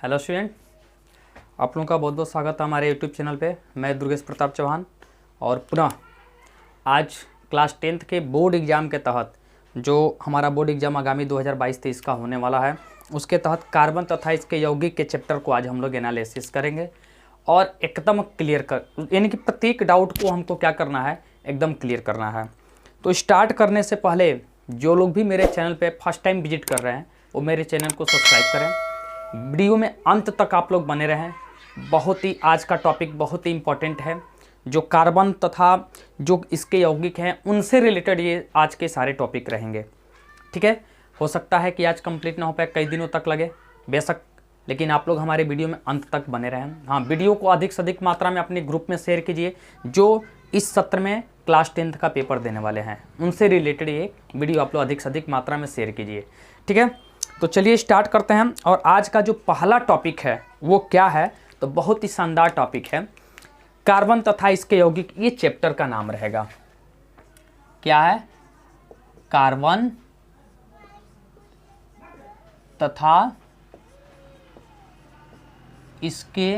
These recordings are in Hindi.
हेलो स्टूडेंट, आप लोगों का बहुत बहुत स्वागत है हमारे यूट्यूब चैनल पे। मैं दुर्गेश प्रताप चौहान और पुनः आज क्लास 10th के बोर्ड एग्ज़ाम के तहत जो हमारा बोर्ड एग्ज़ाम आगामी 2022-23 का होने वाला है, उसके तहत कार्बन तथा इसके यौगिक के चैप्टर को आज हम लोग एनालिसिस करेंगे और एकदम क्लियर कर यानी कि प्रत्येक डाउट को हमको क्या करना है, एकदम क्लियर करना है। तो स्टार्ट करने से पहले जो लोग भी मेरे चैनल पे फर्स्ट टाइम विजिट कर रहे हैं वो मेरे चैनल को सब्सक्राइब करें। वीडियो में अंत तक आप लोग बने रहें। बहुत ही आज का टॉपिक बहुत ही इम्पोर्टेंट है। जो कार्बन तथा जो इसके यौगिक हैं उनसे रिलेटेड ये आज के सारे टॉपिक रहेंगे। ठीक है, हो सकता है कि आज कंप्लीट ना हो पाए, कई दिनों तक लगे बेशक, लेकिन आप लोग हमारे वीडियो में अंत तक बने रहें। हाँ, वीडियो को अधिक से अधिक मात्रा में अपने ग्रुप में शेयर कीजिए जो इस सत्र में क्लास 10th का पेपर देने वाले हैं, उनसे रिलेटेड ये वीडियो आप लोग अधिक से अधिक मात्रा में शेयर कीजिए। ठीक है, तो चलिए स्टार्ट करते हैं। और आज का जो पहला टॉपिक है वो क्या है, तो बहुत ही शानदार टॉपिक है, कार्बन तथा इसके यौगिक। ये चैप्टर का नाम रहेगा, क्या है? कार्बन तथा इसके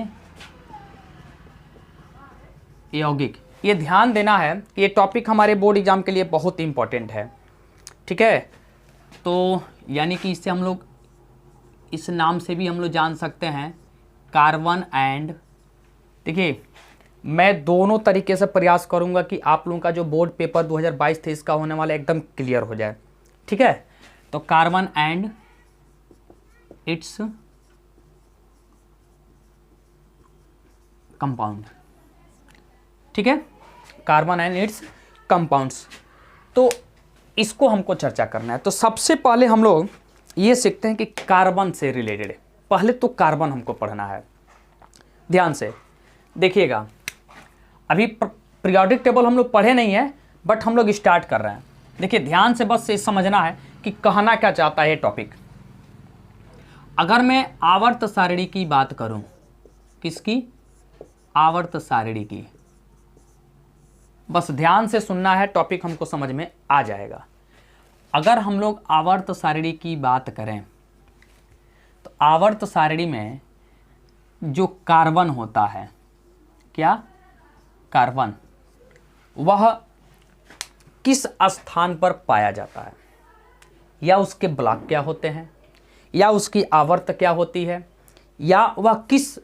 यौगिक। ये ध्यान देना है, ये टॉपिक हमारे बोर्ड एग्जाम के लिए बहुत ही इंपॉर्टेंट है। ठीक है, तो यानी कि इससे हम लोग इस नाम से भी हम लोग जान सकते हैं कार्बन एंड। देखिए, मैं दोनों तरीके से प्रयास करूंगा कि आप लोगों का जो बोर्ड पेपर 2022-23 का होने वाला एकदम क्लियर हो जाए। ठीक है, तो कार्बन एंड इट्स कंपाउंड। ठीक है, कार्बन एंड इट्स कंपाउंड्स, तो इसको हमको चर्चा करना है। तो सबसे पहले हम लोग ये सीखते हैं कि कार्बन से रिलेटेड, पहले तो कार्बन हमको पढ़ना है। ध्यान से देखिएगा, अभी पीरियोडिक टेबल हम लोग पढ़े नहीं है, बट हम लोग स्टार्ट कर रहे हैं। देखिए, ध्यान से बस ये समझना है कि कहना क्या चाहता है ये टॉपिक। अगर मैं आवर्त सारणी की बात करूं, किसकी? आवर्त सारणी की। बस ध्यान से सुनना है, टॉपिक हमको समझ में आ जाएगा। अगर हम लोग आवर्त सारणी की बात करें तो आवर्त सारणी में जो कार्बन होता है, क्या? कार्बन, वह किस स्थान पर पाया जाता है, या उसके ब्लॉक क्या होते हैं, या उसकी आवर्त क्या होती है, या वह किस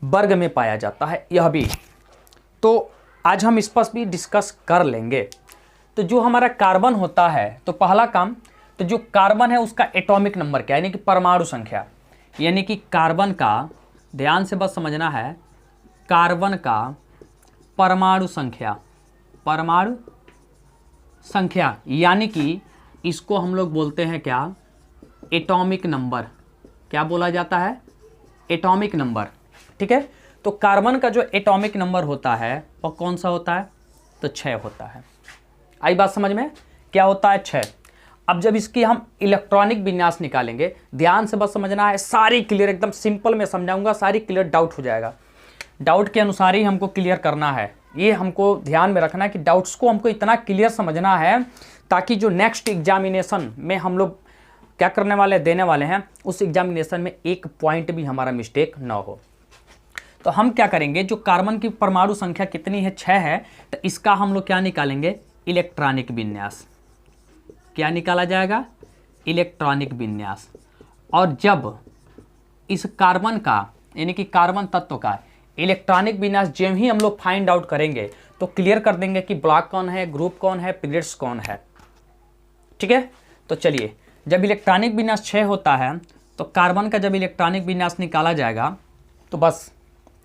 वर्ग में पाया जाता है, यह भी तो आज हम इस पर भी डिस्कस कर लेंगे। तो जो हमारा कार्बन होता है, तो पहला काम, तो जो कार्बन है उसका एटॉमिक नंबर क्या है, यानी कि परमाणु संख्या। यानी कि कार्बन का, ध्यान से बस समझना है, कार्बन का परमाणु संख्या, परमाणु संख्या, यानी कि इसको हम लोग बोलते हैं क्या? Atomic number. क्या बोला जाता है? Atomic number. ठीक है, तो कार्बन का जो एटॉमिक नंबर होता है वह कौन सा होता है? तो 6 होता है। आई बात समझ में? क्या होता है? 6। अब जब इसकी हम इलेक्ट्रॉनिक विन्यास निकालेंगे, ध्यान से बस समझना है, सारी क्लियर, एकदम सिंपल में समझाऊंगा, सारी क्लियर, डाउट हो जाएगा। डाउट के अनुसार ही हमको क्लियर करना है, ये हमको ध्यान में रखना है कि डाउट्स को हमको इतना क्लियर समझना है ताकि जो नेक्स्ट एग्जामिनेशन में हम लोग क्या करने वाले, देने वाले हैं, उस एग्जामिनेशन में एक पॉइंट भी हमारा मिस्टेक ना हो। तो हम क्या करेंगे, जो कार्बन की परमाणु संख्या कितनी है? 6 है, तो इसका हम लोग क्या निकालेंगे? इलेक्ट्रॉनिक विन्यास। क्या निकाला जाएगा? इलेक्ट्रॉनिक विन्यास। और जब इस कार्बन का, यानी कि कार्बन तत्व का इलेक्ट्रॉनिक विन्यास जब ही हम लोग फाइंड आउट करेंगे तो क्लियर कर देंगे कि ब्लॉक कौन है, ग्रुप कौन है, पीरियड्स कौन है। ठीक है, तो चलिए, जब इलेक्ट्रॉनिक विन्यास 6 होता है तो कार्बन का जब इलेक्ट्रॉनिक विन्यास निकाला जाएगा तो बस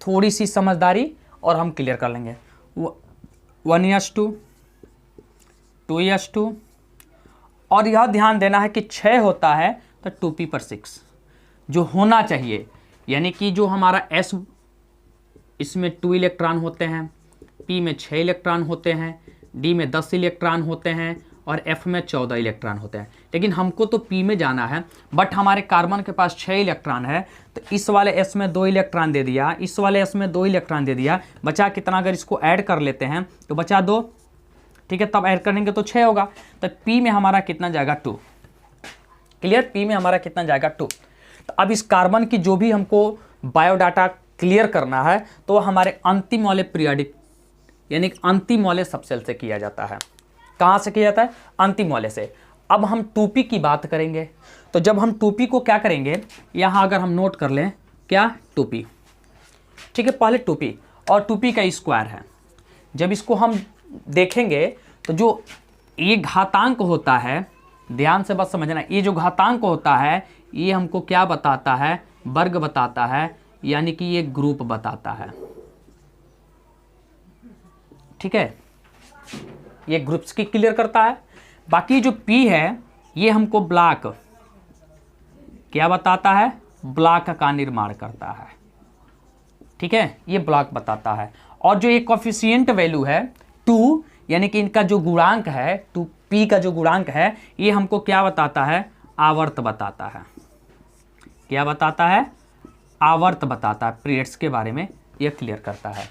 थोड़ी सी समझदारी और हम क्लियर कर लेंगे। 1s2, 2s2, और यह ध्यान देना है कि 6 होता है तो 2p/6 जो होना चाहिए, यानी कि जो हमारा s, इसमें 2 इलेक्ट्रॉन होते हैं, p में 6 इलेक्ट्रॉन होते हैं, d में 10 इलेक्ट्रॉन होते हैं और f में 14 इलेक्ट्रॉन होते हैं। लेकिन हमको तो p में जाना है, बट हमारे कार्बन के पास 6 इलेक्ट्रॉन है, तो इस वाले s में 2 इलेक्ट्रॉन दे दिया, इस वाले s में 2 इलेक्ट्रॉन दे दिया, बचा कितना? अगर इसको ऐड कर लेते हैं तो बचा 2। ठीक है, तब ऐड करेंगे तो 6 होगा, तो p में हमारा कितना जाएगा? 2। क्लियर? p में हमारा कितना जाएगा? 2। तो अब इस कार्बन की जो भी हमको बायोडाटा क्लियर करना है तो हमारे अंतिम वाले पीरियोडिक यानी अंतिम वाले सबसेल से किया जाता है। कहाँ से किया जाता है? अंतिम वाले से। अब हम 2p की बात करेंगे। तो जब हम 2p को क्या करेंगे, यहाँ अगर हम नोट कर लें क्या 2p, ठीक है, पहले 2p और 2p का स्क्वायर है। जब इसको हम देखेंगे तो जो ये घातांक होता है, ध्यान से बस समझना, ये जो घातांक होता है ये हमको क्या बताता है? वर्ग बताता है, यानी कि ये ग्रुप बताता है। ठीक है, ये ग्रुप्स की क्लियर करता है। बाकी जो p है ये हमको ब्लॉक क्या बताता है? ब्लॉक का निर्माण करता है। ठीक है, ये ब्लॉक बताता है। और जो ये कोफिशिएंट वैल्यू है 2, यानी कि इनका जो गुणांक है 2p का जो गुणांक है ये हमको क्या बताता है? आवर्त बताता है। क्या बताता है? आवर्त बताता है। पीरियड्स के बारे में ये क्लियर करता है।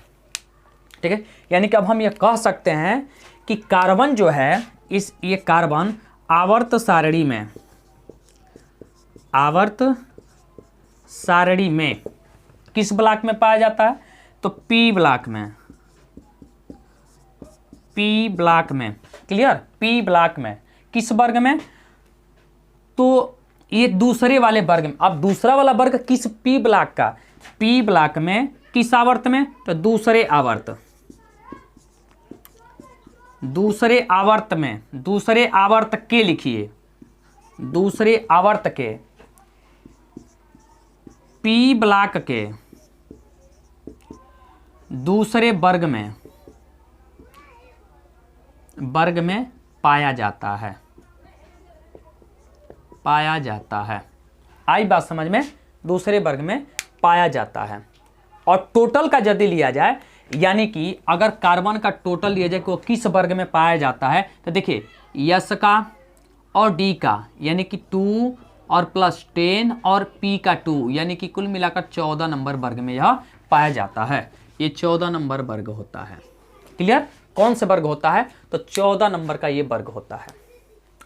ठीक है, यानी कि अब हम ये कह सकते हैं कि कार्बन जो है ये कार्बन आवर्त सारणी में किस ब्लॉक में पाया जाता है? तो p ब्लॉक में, p ब्लॉक में। क्लियर? p ब्लॉक में। किस वर्ग में? तो ये दूसरे वाले वर्ग में। अब दूसरा वाला वर्ग किस p ब्लॉक का? p ब्लॉक में। किस आवर्त में? तो दूसरे आवर्त में। दूसरे आवर्त के लिखिए, दूसरे आवर्त के p ब्लॉक के दूसरे वर्ग में पाया जाता है। आई बात समझ में? दूसरे वर्ग में पाया जाता है। और टोटल का यदि लिया जाए, यानी कि अगर कार्बन का टोटल लिया जाए कि वो किस वर्ग में पाया जाता है, तो देखिए S का और D का यानी कि 2 और प्लस 10 और P का 2 यानी कि कुल मिलाकर 14 नंबर वर्ग में यह पाया जाता है। ये 14 नंबर वर्ग होता है। क्लियर? कौन से वर्ग होता है? तो 14 नंबर का ये वर्ग होता है।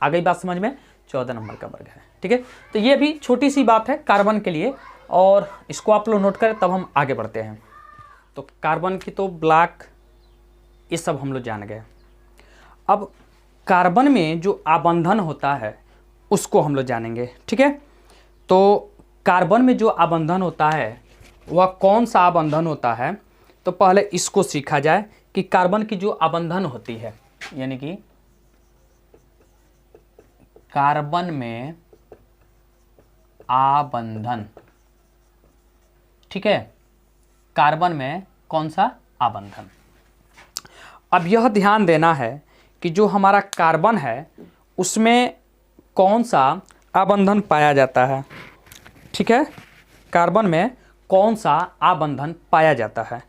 आ गई बात समझ में? 14 नंबर का वर्ग है। ठीक है, तो ये भी छोटी सी बात है कार्बन के लिए, और इसको आप लोग नोट करें तब हम आगे बढ़ते हैं। तो कार्बन की तो ब्लॉक ये सब हम लोग जान गए। अब कार्बन में जो आबंधन होता है उसको हम लोग जानेंगे। ठीक है, तो कार्बन में जो आबंधन होता है वह कौन सा आबंधन होता है? तो पहले इसको सीखा जाए कि कार्बन की जो आबंधन होती है, यानी कि कार्बन में आबंधन। ठीक है, कार्बन में कौन सा आबंधन? अब यह ध्यान देना है कि जो हमारा कार्बन है उसमें कौन सा आबंधन पाया जाता है। ठीक है, कार्बन में कौन सा आबंधन पाया जाता है?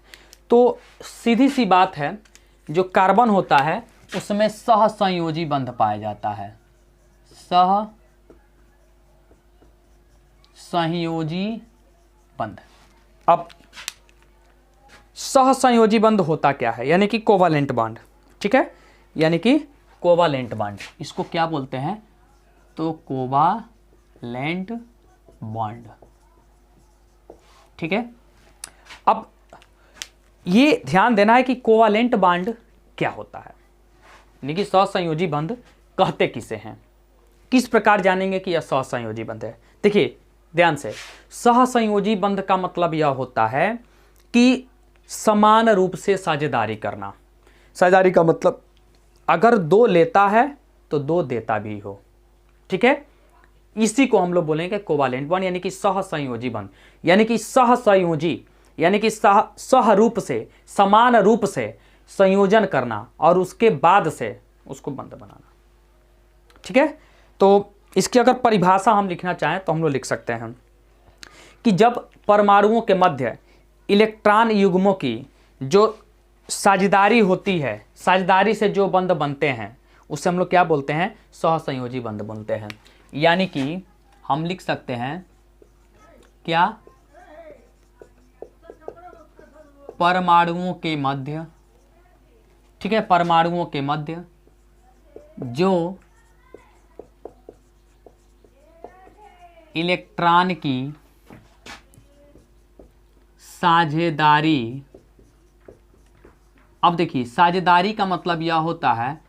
तो सीधी सी बात है, जो कार्बन होता है उसमें सहसंयोजी बंध पाया जाता है। सहसंयोजी बंध। अब सहसंयोजी बंध होता क्या है? यानी कि कोवालेंट बॉन्ड। ठीक है, यानी कि कोवालेंट बॉन्ड, इसको क्या बोलते हैं? तो कोवालेंट बॉन्ड। ठीक है, अब ये ध्यान देना है कि कोवालेंट बॉन्ड क्या होता है, यानी कि सहसंयोजी बंध कहते किसे हैं, किस प्रकार जानेंगे कि यह सहसंयोजी बंध है। देखिए ध्यान से, सहसंयोजी बंध का मतलब यह होता है कि समान रूप से साझेदारी करना। साझेदारी का मतलब अगर 2 लेता है तो 2 देता भी हो। ठीक है, इसी को हम लोग बोलेंगे कोवालेंट बॉन्ड, यानी कि सहसंयोजी बंध। यानी कि सहसंयोजी यानी कि सहरूप से, समान रूप से संयोजन करना और उसके बाद से उसको बंध बनाना। ठीक है, तो इसकी अगर परिभाषा हम लिखना चाहें तो हम लोग लिख सकते हैं कि जब परमाणुओं के मध्य इलेक्ट्रॉन युग्मों की जो साझेदारी होती है, साझेदारी से जो बंध बनते हैं उसे हम लोग क्या बोलते हैं? सहसंयोजी बंध बोलते हैं। यानी कि हम लिख सकते हैं क्या? परमाणुओं के मध्य, ठीक है, परमाणुओं के मध्य जो इलेक्ट्रॉन की साझेदारी। अब देखिए साझेदारी का मतलब यह होता है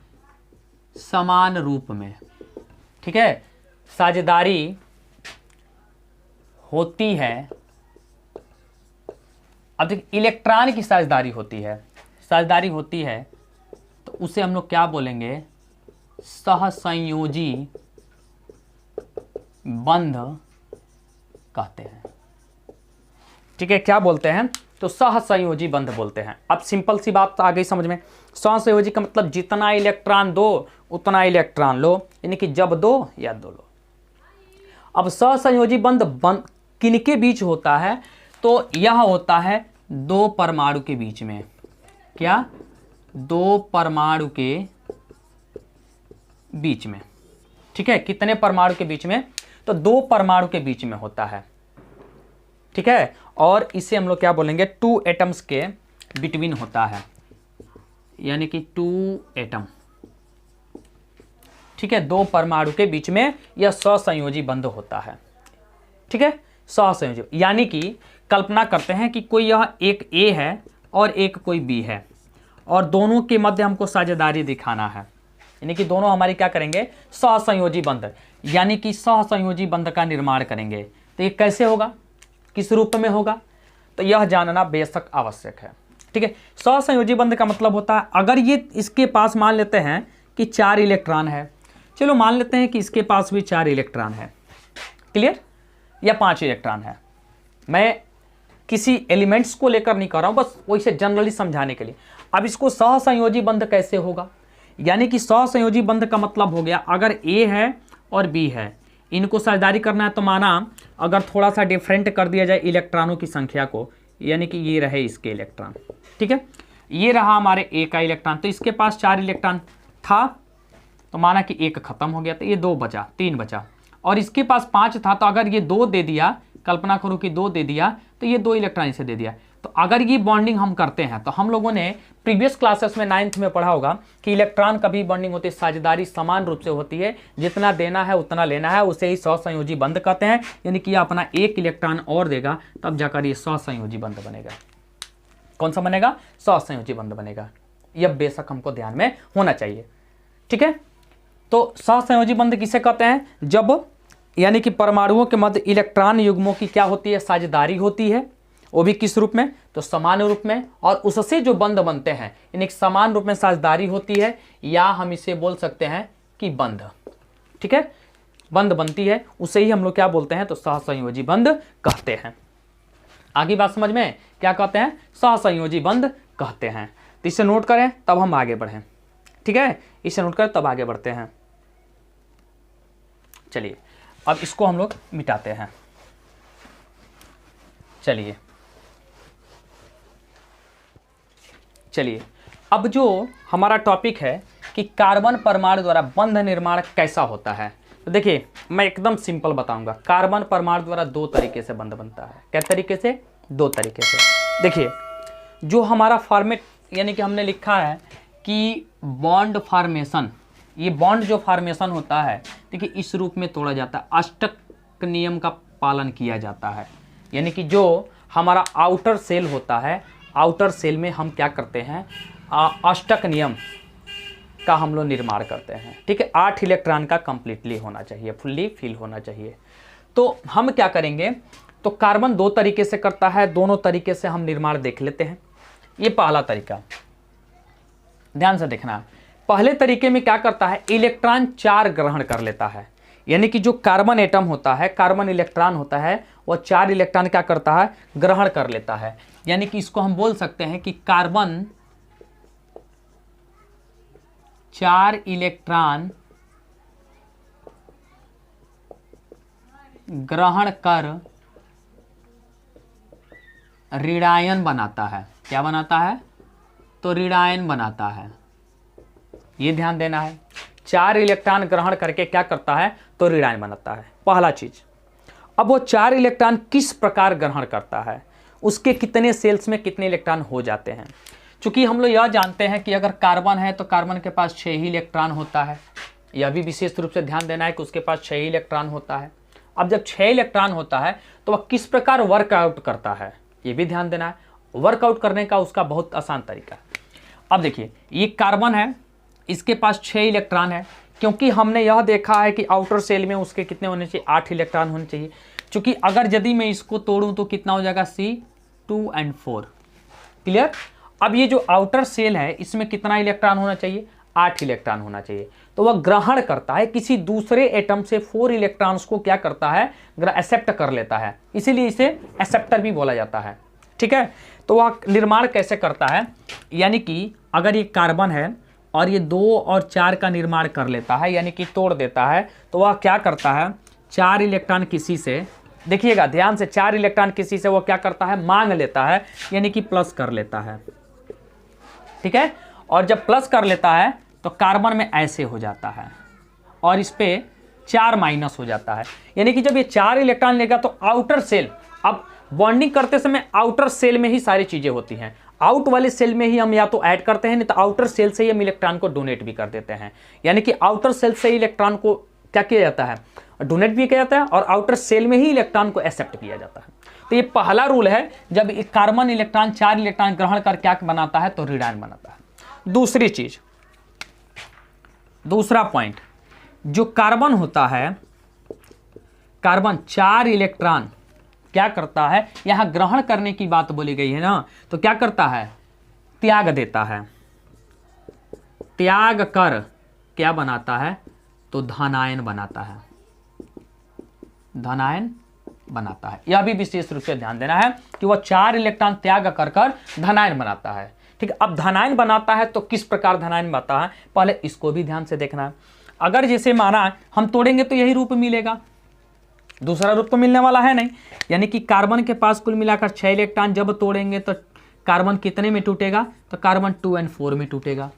समान रूप में, ठीक है। साझेदारी होती है, अब देखिए इलेक्ट्रॉन की साझेदारी होती है, साझेदारी होती है तो उसे हम लोग क्या बोलेंगे, सहसंयोजी बंध कहते हैं, ठीक है। क्या बोलते हैं, तो सहसंयोजी बंध बोलते हैं। अब सिंपल सी बात आ गई समझ में। सहसंयोजी का मतलब जितना इलेक्ट्रॉन दो उतना इलेक्ट्रॉन लो, यानी कि जब दो या दो लो। अब सहसंयोजी बंध किनके बीच होता है, तो यह होता है दो परमाणु के बीच में। क्या, दो परमाणु के बीच में, ठीक है। कितने परमाणु के बीच में, तो दो परमाणु के बीच में होता है, ठीक है। और इसे हम लोग क्या बोलेंगे, टू एटम्स के बिटवीन होता है, यानी कि टू एटम, ठीक है। दो परमाणु के बीच में यह सहसंयोजी बंध होता है, ठीक है। सहसंयोजी यानी कि कल्पना करते हैं कि कोई यह एक ए है और एक कोई बी है और दोनों के मध्य हमको साझेदारी दिखाना है, यानी कि दोनों हमारी क्या करेंगे, सहसंयोजी बंध, यानी कि सहसंयोजी बंध का निर्माण करेंगे। तो ये कैसे होगा, किस रूप में होगा, तो यह जानना बेशक आवश्यक है, ठीक है। सहसंयोजी बंध का मतलब होता है अगर ये इसके पास मान लेते हैं कि 4 इलेक्ट्रॉन है, चलो मान लेते हैं कि इसके पास भी 4 इलेक्ट्रॉन है, क्लियर, या 5 इलेक्ट्रॉन है। मैं किसी एलिमेंट्स को लेकर नहीं कर रहा हूं, बस वैसे जनरली समझाने के लिए। अब इसको सहसंयोजी बंध कैसे होगा, यानी कि सहसंयोजी बंध का मतलब हो गया अगर ए है और बी है, इनको साझेदारी करना है तो माना अगर थोड़ा सा डिफरेंट कर दिया जाए इलेक्ट्रॉनों की संख्या को, यानी कि ये रहे इसके इलेक्ट्रॉन, ठीक है। ये रहा हमारे ए का इलेक्ट्रॉन, तो इसके पास 4 इलेक्ट्रॉन था, तो माना कि एक खत्म हो गया, तो ये 2 बचा, 3 बचा, और इसके पास 5 था, तो अगर ये 2 दे दिया, कल्पना करो कि 2 दे दिया, तो ये 2 इलेक्ट्रॉन इसे दे दिया। तो अगर ये बॉन्डिंग हम करते हैं, तो हम लोगों ने प्रीवियस क्लासेस में 9th में पढ़ा होगा कि इलेक्ट्रॉन कभी बॉन्डिंग होती है, साझेदारी समान रूप से होती है, जितना देना है उतना लेना है, उसे ही सहसंयोजी बंध कहते हैं। यानी कि अपना एक इलेक्ट्रॉन और देगा तब जाकर ये सहसंयोजी बंध बनेगा। कौन सा बनेगा, सहसंयोजी बंध बनेगा। यह बेशक हमको ध्यान में होना चाहिए, ठीक है। तो सहसंयोजी बंध किसे कहते हैं, जब यानी कि परमाणुओं के मध्य इलेक्ट्रॉन युग्मों की क्या होती है, साझेदारी होती है, वो भी किस रूप में, तो समान रूप में, और उससे जो बंध बनते हैं यानी समान रूप में साझेदारी होती है, या हम इसे बोल सकते हैं कि बंध, ठीक है, बंध बनती है, उसे ही हम लोग क्या बोलते हैं, तो सहसंयोजी बंध कहते हैं। आगे बात समझ में, क्या कहते हैं, सहसंयोजी बंध कहते हैं। तो इसे नोट करें तब हम आगे बढ़ें, ठीक है, इसे नोट करें तब आगे बढ़ते हैं। चलिए अब इसको हम लोग मिटाते हैं। चलिए अब जो हमारा टॉपिक है कि कार्बन परमाणु द्वारा बंध निर्माण कैसा होता है, तो देखिए मैं एकदम सिंपल बताऊंगा। कार्बन परमाणु द्वारा 2 तरीके से बंध बनता है। क्या तरीके से, 2 तरीके से। देखिए जो हमारा फॉर्मेट यानी कि हमने लिखा है कि बॉन्ड फॉर्मेशन, ये बॉन्ड जो फॉर्मेशन होता है, देखिए इस रूप में तोड़ा जाता है, अष्टक नियम का पालन किया जाता है। यानी कि जो हमारा आउटर सेल होता है, आउटर सेल में हम क्या करते हैं, अष्टक नियम का हम लोग निर्माण करते हैं, ठीक है। 8 इलेक्ट्रॉन का कंप्लीटली होना चाहिए, फुल्ली फिल होना चाहिए। तो हम क्या करेंगे, तो कार्बन 2 तरीके से करता है, दोनों तरीके से हम निर्माण देख लेते हैं। ये पहला तरीका, ध्यान से देखना। पहले तरीके में क्या करता है, इलेक्ट्रॉन 4 ग्रहण कर लेता है, यानी कि जो कार्बन एटम होता है, कार्बन इलेक्ट्रॉन होता है, वो 4 इलेक्ट्रॉन क्या करता है, ग्रहण कर लेता है। यानी कि इसको हम बोल सकते हैं कि कार्बन 4 इलेक्ट्रॉन ग्रहण कर ऋणायन बनाता है। क्या बनाता है, तो ऋणायन बनाता है। ये ध्यान देना है, 4 इलेक्ट्रॉन ग्रहण करके क्या करता है, तो ऋणायन बनाता है, पहला चीज। अब वो 4 इलेक्ट्रॉन किस प्रकार ग्रहण करता है, उसके कितने सेल्स में कितने इलेक्ट्रॉन हो जाते हैं। चूंकि हम लोग यह जानते हैं कि अगर कार्बन है तो कार्बन के पास 6 ही इलेक्ट्रॉन होता है, यह भी विशेष रूप से ध्यान देना है कि उसके पास 6 ही इलेक्ट्रॉन होता है। अब जब 6 इलेक्ट्रॉन होता है तो वह किस प्रकार वर्कआउट करता है, ये भी ध्यान देना है। वर्कआउट करने का उसका बहुत आसान तरीका है। अब देखिए ये कार्बन है, इसके पास 6 इलेक्ट्रॉन है, क्योंकि हमने यह देखा है कि आउटर सेल में उसके कितने होने चाहिए, 8 इलेक्ट्रॉन होने चाहिए। क्योंकि अगर यदि मैं इसको तोड़ूं तो कितना हो जाएगा, C2 and 4। क्लियर। अब ये जो आउटर सेल है इसमें कितना इलेक्ट्रॉन होना चाहिए, 8 इलेक्ट्रॉन होना चाहिए। तो वह ग्रहण करता है किसी दूसरे एटम से 4 इलेक्ट्रॉन्स को, क्या करता है, एक्सेप्ट कर लेता है, इसीलिए इसे एक्सेप्टर भी बोला जाता है। ठीक है। तो वह निर्माण कैसे करता है, यानी कि अगर ये कार्बन है और ये 2 और 4 का निर्माण कर लेता है, यानी कि तोड़ देता है, तो वह क्या करता है, 4 इलेक्ट्रॉन किसी से, देखिएगा ध्यान से, 4 इलेक्ट्रॉन किसी से वो क्या करता है, मांग लेता है, यानी कि प्लस कर लेता है। ठीक है। और जब प्लस कर लेता है तो कार्बन में ऐसे हो जाता है और इस पे 4 माइनस हो जाता है, यानी कि जब ये 4 इलेक्ट्रॉन लेगा तो आउटर सेल, अब बॉन्डिंग करते समय आउटर सेल में ही सारी चीजें होती हैं, आउट वाले सेल में ही हम या तो ऐड करते हैं, नहीं तो आउटर सेल से ही हम इलेक्ट्रॉन को डोनेट भी कर देते हैं। यानी कि आउटर सेल से इलेक्ट्रॉन को क्या किया जाता है, डोनेट भी किया जाता है, और आउटर सेल में ही इलेक्ट्रॉन को एक्सेप्ट किया जाता है। तो ये पहला रूल है, जब कार्बन इलेक्ट्रॉन 4 इलेक्ट्रॉन ग्रहण कर क्या बनाता है, तो ऋणायन बनाता है। दूसरी चीज, दूसरा पॉइंट, जो कार्बन होता है, कार्बन 4 इलेक्ट्रॉन क्या करता है, यहां ग्रहण करने की बात बोली गई है ना, तो क्या करता है, त्याग देता है। त्याग कर क्या बनाता है, तो धनायन बनाता है, धनायन बनाता है। यह भी विशेष रूप से ध्यान देना है कि वह 4 इलेक्ट्रॉन त्याग कर कर धनायन बनाता है। ठीक है। अब धनायन बनाता है तो किस प्रकार धनायन बनाता है, पहले इसको भी ध्यान से देखना है। अगर जैसे माना हम तोड़ेंगे तो यही रूप मिलेगा, दूसरा रूप तो मिलने वाला है नहीं, यानी कि कार्बन के पास कुल मिलाकर 6 इलेक्ट्रॉन, जब तोड़ेंगे तो कार्बन कितने में टूटेगा, तो कार्बन 2 और 4 में टूटेगा।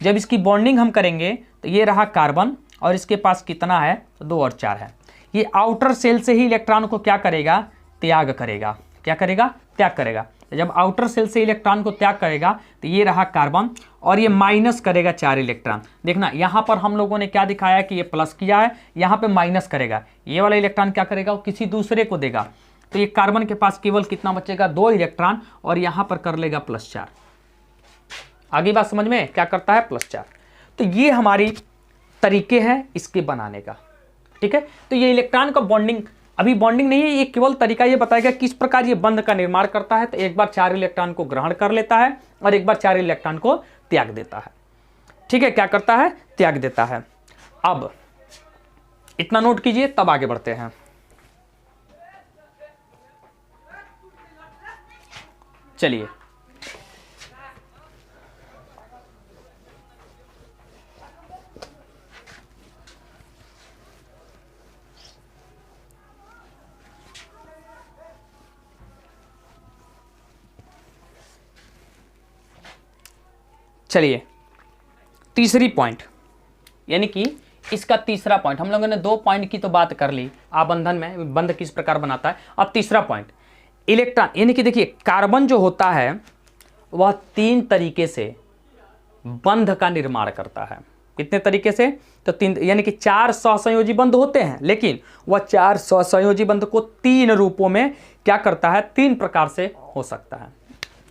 जब इसकी बॉन्डिंग हम करेंगे तो ये रहा कार्बन और इसके पास कितना है, तो 2 और 4 है। ये आउटर सेल से ही इलेक्ट्रॉन को क्या करेगा, त्याग करेगा। क्या करेगा, त्याग करेगा। तो जब आउटर सेल से इलेक्ट्रॉन को त्याग करेगा तो ये रहा कार्बन और ये माइनस करेगा 4 इलेक्ट्रॉन। देखना यहाँ पर हम लोगों ने क्या दिखाया कि ये प्लस किया है, यहाँ पे माइनस करेगा, ये वाला इलेक्ट्रॉन क्या करेगा, वो किसी दूसरे को देगा। तो ये कार्बन के पास केवल कितना बचेगा, 2 इलेक्ट्रॉन, और यहाँ पर कर लेगा +4। आगे बात समझ में, क्या करता है, +4। तो ये हमारी तरीके हैं इसके बनाने का। ठीक है। तो ये इलेक्ट्रॉन का बॉन्डिंग, अभी बॉन्डिंग नहीं है, ये केवल तरीका ये बताएगा किस प्रकार ये बंध का निर्माण करता है। तो एक बार 4 इलेक्ट्रॉन को ग्रहण कर लेता है और एक बार 4 इलेक्ट्रॉन को त्याग देता है। ठीक है। क्या करता है, त्याग देता है। अब इतना नोट कीजिए, तब आगे बढ़ते हैं। चलिए चलिए तीसरी पॉइंट, यानी कि इसका तीसरा पॉइंट, हम लोगों ने 2 पॉइंट की तो बात कर ली, आबंधन में बंध किस प्रकार बनाता है। अब तीसरा पॉइंट, इलेक्ट्रॉन, यानी कि देखिए कार्बन जो होता है वह 3 तरीके से बंध का निर्माण करता है। कितने तरीके से, तो 3, यानी कि 4 सहसंयोजी बंध होते हैं, लेकिन वह 4 सहसंयोजी बंध को 3 रूपों में क्या करता है, 3 प्रकार से हो सकता है।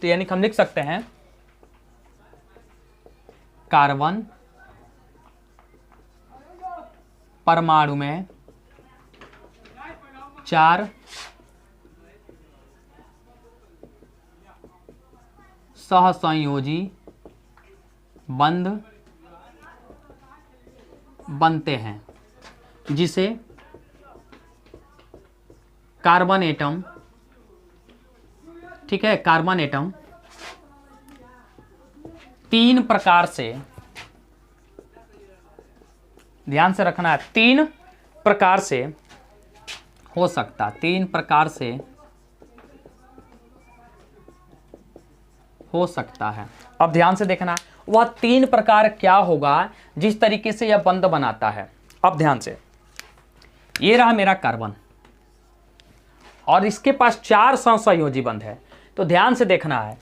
तो यानी कि हम लिख सकते हैं कार्बन परमाणु में 4 सहसंयोजी बंध बनते हैं, जिसे कार्बन एटम, ठीक है, कार्बन एटम 3 प्रकार से, ध्यान से रखना है, 3 प्रकार से हो सकता, 3 प्रकार से हो सकता है। अब ध्यान से देखना, वह 3 प्रकार क्या होगा जिस तरीके से यह बंध बनाता है। अब ध्यान से, ये रहा मेरा कार्बन और इसके पास 4 सहसंयोजी बंध है। तो ध्यान से देखना है,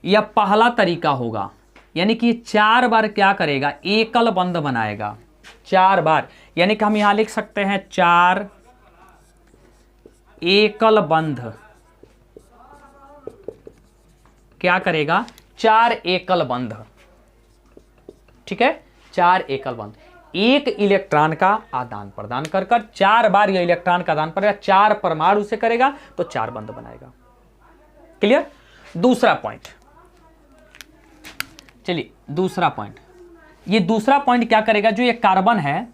यह पहला तरीका होगा, यानी कि 4 बार क्या करेगा, एकल बंध बनाएगा, 4 बार, यानी कि हम यहां लिख सकते हैं 4 एकल बंध क्या करेगा, 4 एकल बंध, ठीक है, 4 एकल बंध, एक इलेक्ट्रॉन का आदान प्रदान कर 4 बार यह इलेक्ट्रॉन का आदान प्रदान 4 परमाणु से करेगा तो 4 बंध बनाएगा। क्लियर। दूसरा पॉइंट, चलिए दूसरा पॉइंट, ये दूसरा पॉइंट क्या करेगा, जो ये कार्बन है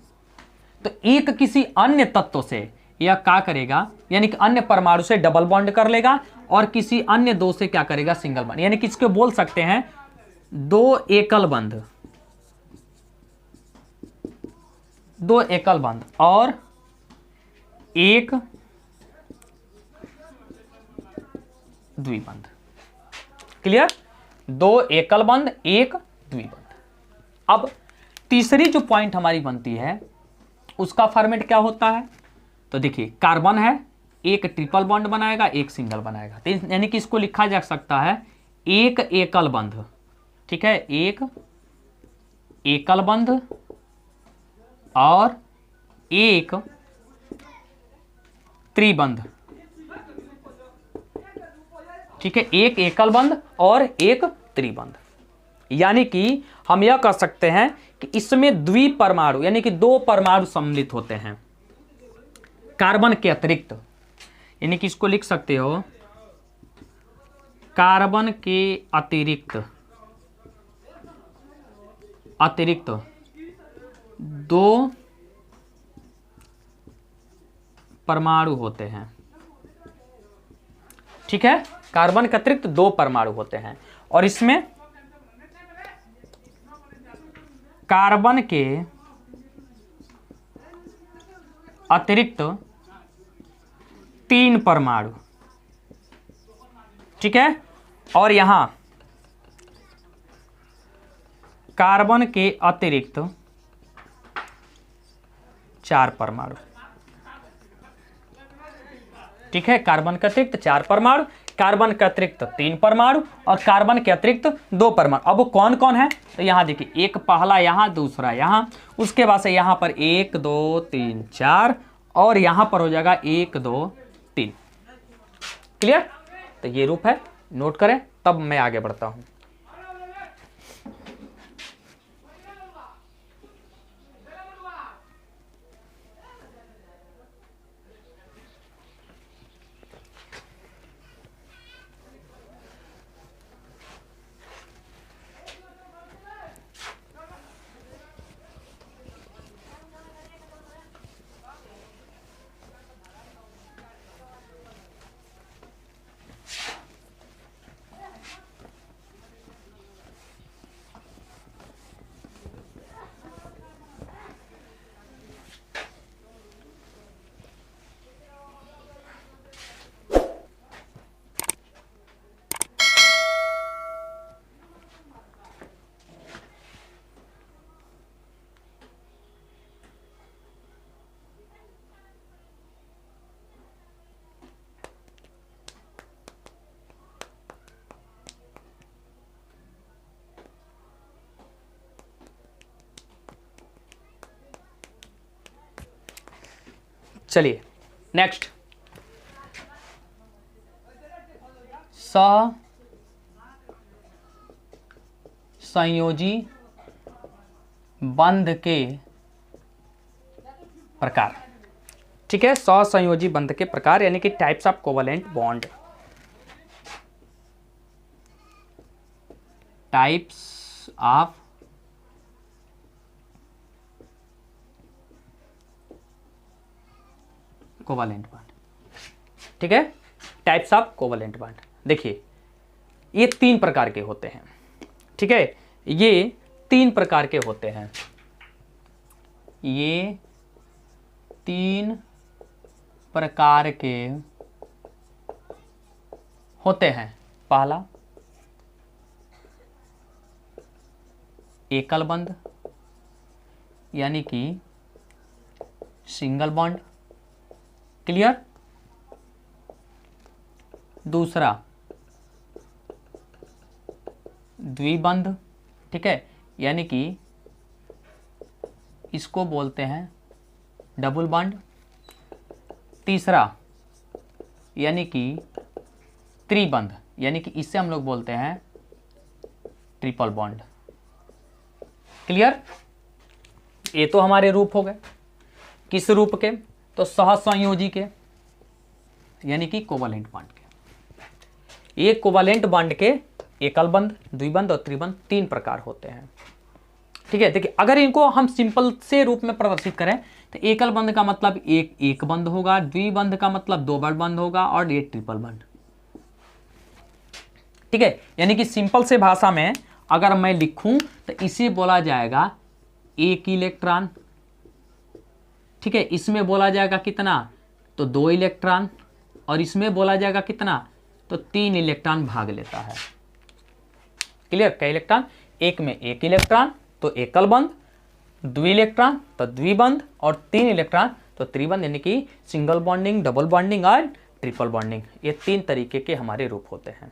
तो एक किसी अन्य तत्व से यह क्या करेगा, यानी कि अन्य परमाणु से डबल बॉन्ड कर लेगा और किसी अन्य दो से क्या करेगा, सिंगल बॉन्ड, यानी कि इसको बोल सकते हैं 2 एकल बंध, 2 एकल बंध और एक द्विबंध। क्लियर। 2 एकल बंध, एक द्विबंध। अब तीसरी जो पॉइंट हमारी बनती है उसका फॉर्मेट क्या होता है, तो देखिए कार्बन है, एक ट्रिपल बॉन्ड बनाएगा, एक सिंगल बनाएगा, तो यानी कि इसको लिखा जा सकता है एक एकल बंध, ठीक है, एक एकल बंध और एक त्रिबंध, ठीक है, एक एकल बंध और एक त्रिबंध। यानी कि हम यह कह सकते हैं कि इसमें द्विपरमाणु यानी कि 2 परमाणु सम्मिलित होते हैं कार्बन के अतिरिक्त, यानी कि इसको लिख सकते हो कार्बन के अतिरिक्त 2 परमाणु होते हैं, ठीक है, कार्बन के अतिरिक्त 2 परमाणु होते हैं और इसमें कार्बन के अतिरिक्त 3 परमाणु, ठीक है, और यहां कार्बन के अतिरिक्त 4 परमाणु, ठीक है, कार्बन के अतिरिक्त 4 परमाणु, कार्बन के अतिरिक्त 3 परमाणु और कार्बन के अतिरिक्त 2 परमाणु। अब वो कौन कौन है, तो यहां देखिए, एक पहला यहां, दूसरा यहां, उसके बाद से यहां पर 1 2 3 4 और यहां पर हो जाएगा 1 2 3। क्लियर। तो ये रूप है, नोट करें, तब मैं आगे बढ़ता हूं। चलिए नेक्स्ट, सहसंयोजी बंध के प्रकार, ठीक है, सहसंयोजी बंध के प्रकार यानी कि types of covalent bond, types of covalent bond, ठीक है, टाइप्स ऑफ कोवलेंट बॉन्ड। देखिए ये 3 प्रकार के होते हैं, ठीक है, ये 3 प्रकार के होते हैं, ये 3 प्रकार के होते हैं। पहला एकल बंध यानी कि सिंगल बॉन्ड। क्लियर। दूसरा द्विबंध, ठीक है, यानी कि इसको बोलते हैं डबल बॉन्ड। तीसरा यानी कि त्रिबंध यानी कि इससे हम लोग बोलते हैं ट्रिपल बॉन्ड। क्लियर? ये तो हमारे रूप हो गए। किस रूप के? तो सहसंयोजी के, यानी कि कोवलेंट बॉन्ड के। ये कोवलेंट बॉन्ड के एकल बंध, द्विबंध और त्रिबंध 3 प्रकार होते हैं। ठीक है, देखिए अगर इनको हम सिंपल से रूप में प्रदर्शित करें तो एकल बंध का मतलब एक बंध होगा, द्विबंध का मतलब 2 बार बंध होगा और ये ट्रिपल बंध। ठीक है, यानी कि सिंपल से भाषा में अगर मैं लिखूं तो इसे बोला जाएगा एक इलेक्ट्रॉन। ठीक है, इसमें बोला जाएगा कितना? तो 2 इलेक्ट्रॉन, और इसमें बोला जाएगा कितना? तो 3 इलेक्ट्रॉन भाग लेता है। क्लियर? कई इलेक्ट्रॉन? एक में 1 इलेक्ट्रॉन तो एकल बंध, 2 इलेक्ट्रॉन तो द्विबंध और 3 इलेक्ट्रॉन तो त्रिबंध, यानी कि सिंगल बॉन्डिंग, डबल बॉन्डिंग और ट्रिपल बॉन्डिंग। ये 3 तरीके के हमारे रूप होते हैं।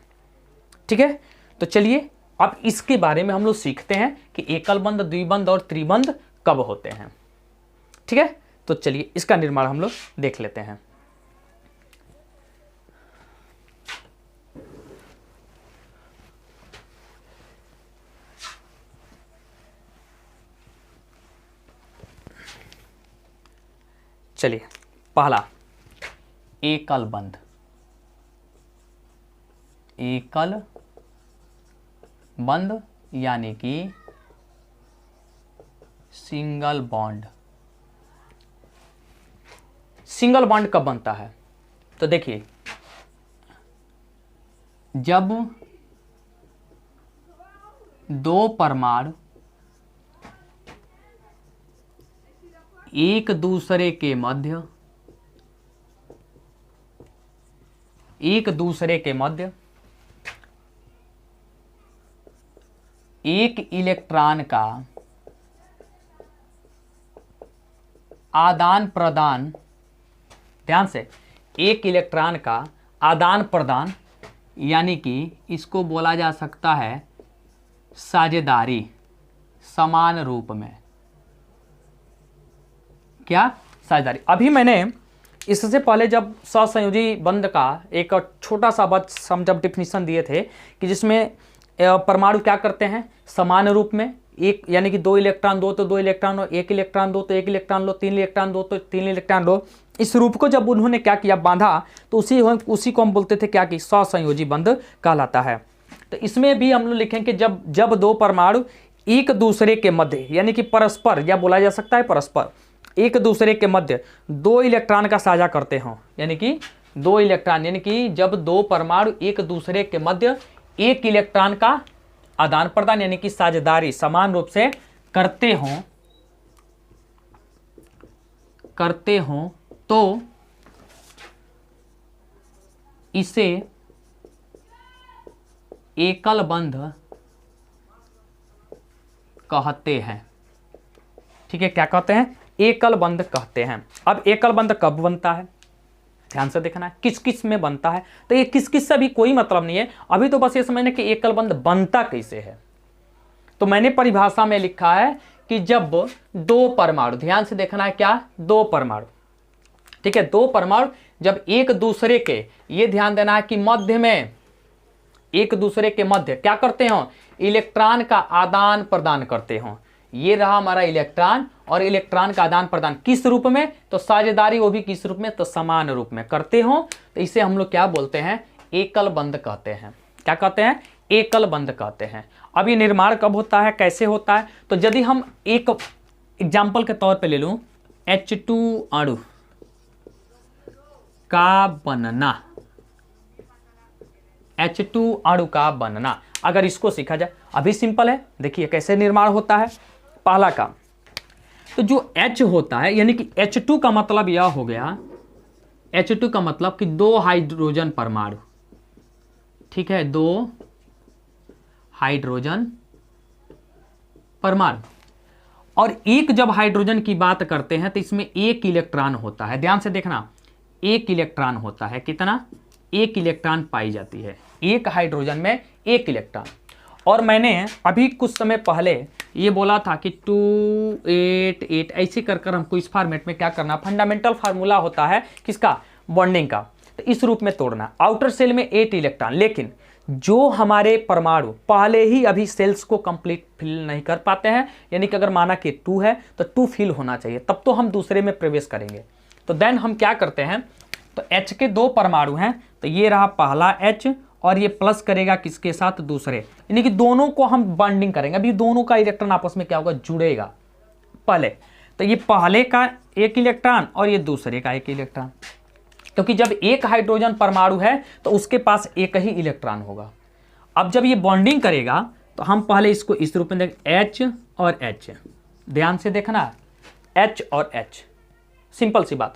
ठीक है, तो चलिए अब इसके बारे में हम लोग सीखते हैं कि एकल बंध, द्विबंध और त्रिबंध कब होते हैं। ठीक है, तो चलिए इसका निर्माण हम लोग देख लेते हैं। चलिए, पहला एकल बंध। एकल बंध यानी कि सिंगल बॉन्ड। सिंगल बॉन्ड कब बनता है? तो देखिए, जब 2 परमाणु एक दूसरे के मध्य एक इलेक्ट्रॉन का आदान प्रदान, ध्यान से, एक इलेक्ट्रॉन का आदान प्रदान, यानी कि इसको बोला जा सकता है साझेदारी, समान रूप में। क्या? साझेदारी। अभी मैंने इससे पहले जब सहसंयोजी बंध का एक छोटा सा बच हम जब डिफिनीशन दिए थे कि जिसमें परमाणु क्या करते हैं? समान रूप में, एक यानी कि 2 इलेक्ट्रॉन दो तो 2 इलेक्ट्रॉन लो, 1 इलेक्ट्रॉन दो तो 1 इलेक्ट्रॉन लो, 3 इलेक्ट्रॉन दो तो 3 इलेक्ट्रॉन लो। इस रूप को जब उन्होंने क्या किया? बांधा, तो उसी को हम बोलते थे क्या कि सहसंयोजी बंध कहलाता है। तो इसमें भी हम लोग लिखेंगे जब 2 परमाणु एक दूसरे के मध्य, यानी कि परस्पर, या बोला जा सकता है परस्पर, एक दूसरे के मध्य 2 इलेक्ट्रॉन का साझा करते हों, यानी कि 2 इलेक्ट्रॉन, यानी कि जब 2 परमाणु एक दूसरे के मध्य 1 इलेक्ट्रॉन का आदान प्रदान, यानी कि साझेदारी, समान रूप से करते हों तो इसे एकल बंध कहते हैं। ठीक है, क्या कहते हैं? एकल बंध कहते हैं। अब एकल बंध कब बनता है? ध्यान से देखना है, किस किस में बनता है। तो ये किस किस से भी कोई मतलब नहीं है, अभी तो बस ये समझना कि एकल बंध बनता कैसे है। तो मैंने परिभाषा में लिखा है कि जब 2 परमाणु, ध्यान से देखना है, क्या? 2 परमाणु। ठीक है, 2 परमाणु जब एक दूसरे के, ये ध्यान देना है कि मध्य में, एक दूसरे के मध्य क्या करते हो? इलेक्ट्रॉन का आदान प्रदान करते हो। ये रहा हमारा इलेक्ट्रॉन, और इलेक्ट्रॉन का आदान प्रदान किस रूप में? तो साझेदारी, वो भी किस रूप में? तो समान रूप में करते हो। तो इसे हम लोग क्या बोलते हैं? एकल बंध कहते हैं। क्या कहते हैं? एकल बंध कहते हैं। अब ये निर्माण कब होता है, कैसे होता है? तो यदि हम एक एग्जाम्पल के तौर पे ले लूं, H2 अणु का बनना, H2 अणु का बनना, अगर इसको सीखा जाए, अभी सिंपल है, देखिए कैसे निर्माण होता है। पहला काम, तो जो H होता है, यानी कि H2 का मतलब यह हो गया, H2 का मतलब कि 2 हाइड्रोजन परमाणु। ठीक है, 2 हाइड्रोजन परमाणु, और एक जब हाइड्रोजन की बात करते हैं तो इसमें 1 इलेक्ट्रॉन होता है। ध्यान से देखना, 1 इलेक्ट्रॉन होता है। कितना? 1 इलेक्ट्रॉन पाई जाती है एक हाइड्रोजन में, 1 इलेक्ट्रॉन। और मैंने अभी कुछ समय पहले ये बोला था कि 288 ऐसे कर हमको इस फॉर्मेट में क्या करना, फंडामेंटल फार्मूला होता है किसका? बॉन्डिंग का। तो इस रूप में तोड़ना, आउटर सेल में 8 इलेक्ट्रॉन, लेकिन जो हमारे परमाणु पहले ही अभी सेल्स को कंप्लीट फिल नहीं कर पाते हैं, यानी कि अगर माना कि 2 है तो 2 फिल होना चाहिए, तब तो हम दूसरे में प्रवेश करेंगे। तो देन हम क्या करते हैं, तो H के 2 परमाणु हैं, तो ये रहा पहला H और ये प्लस करेगा किसके साथ, दूसरे, यानी कि दोनों को हम बॉन्डिंग करेंगे। अभी दोनों का इलेक्ट्रॉन आपस में क्या होगा, जुड़ेगा पहले। तो ये पहले का एक इलेक्ट्रॉन और ये दूसरे का एक इलेक्ट्रॉन, क्योंकि जब एक हाइड्रोजन परमाणु है तो उसके पास एक ही इलेक्ट्रॉन होगा। अब जब ये बॉन्डिंग करेगा तो हम पहले इसको इस रूप में देख, H और H, ध्यान से देखना, H और H, सिंपल सी बात।